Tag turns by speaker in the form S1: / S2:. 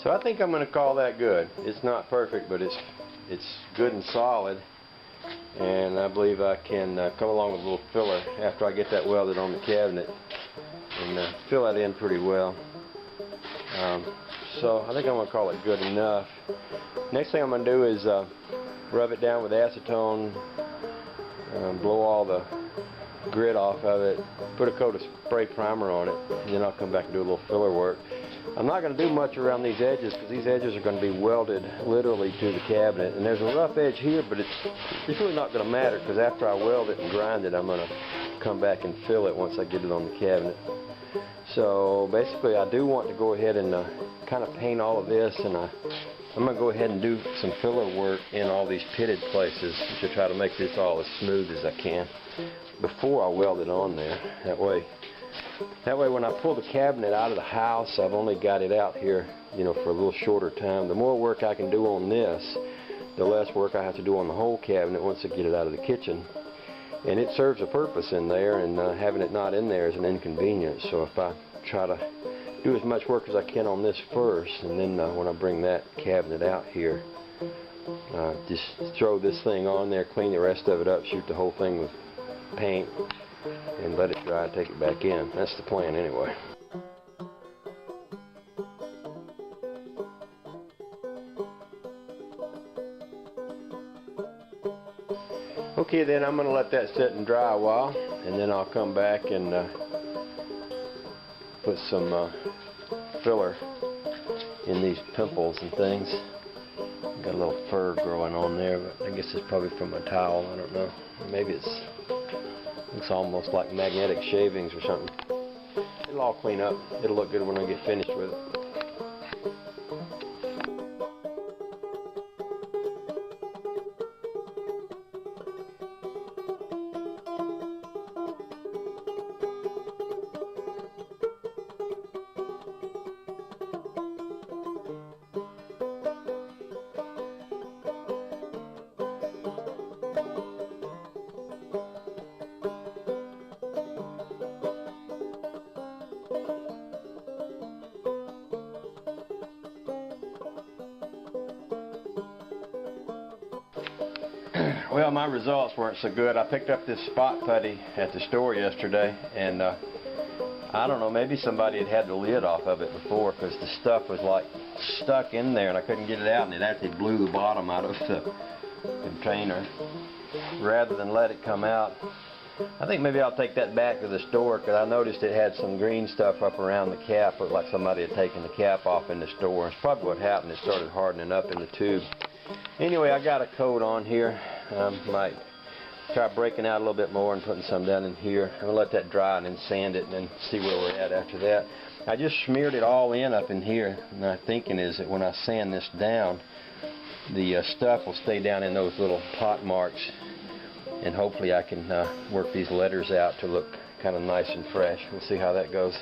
S1: So I think I'm going to call that good. It's not perfect, but it's good and solid. And I believe I can come along with a little filler after I get that welded on the cabinet and fill that in pretty well. So I think I'm going to call it good enough. Next thing I'm going to do is rub it down with acetone, blow all the grit off of it, put a coat of spray primer on it, and then I'll come back and do a little filler work. I'm not going to do much around these edges because these edges are going to be welded literally to the cabinet. And there's a rough edge here, but it's really not going to matter because after I weld it and grind it, I'm going to come back and fill it once I get it on the cabinet. So basically I do want to go ahead and kind of paint all of this, and I'm going to go ahead and do some filler work in all these pitted places to try to make this all as smooth as I can before I weld it on there. That way when I pull the cabinet out of the house, I've only got it out here, you know, for a little shorter time. The more work I can do on this, the less work I have to do on the whole cabinet once I get it out of the kitchen. And it serves a purpose in there, and having it not in there is an inconvenience. So if I try to do as much work as I can on this first, and then when I bring that cabinet out here, just throw this thing on there, clean the rest of it up, shoot the whole thing with paint, and let it dry and take it back in. That's the plan anyway. Okay, then I'm going to let that sit and dry a while, and then I'll come back and put some filler in these pimples and things. Got a little fur growing on there, but I guess it's probably from a towel. I don't know. Maybe looks almost like magnetic shavings or something. It'll all clean up. It'll look good when I get finished with it. Well, my results weren't so good. I picked up this spot putty at the store yesterday, and I don't know, maybe somebody had had the lid off of it before, because the stuff was like stuck in there and I couldn't get it out, and it actually blew the bottom out of the container rather than let it come out. I think maybe I'll take that back to the store, because I noticed it had some green stuff up around the cap. Looked like somebody had taken the cap off in the store. It's probably what happened. It started hardening up in the tube. Anyway, I got a coat on here. Might try breaking out a little bit more and putting some down in here. I'm going to let that dry and then sand it and then see where we're at after that. I just smeared it all in up in here. My thinking is that when I sand this down, the stuff will stay down in those little pot marks, and hopefully I can work these letters out to look kind of nice and fresh. We'll see how that goes.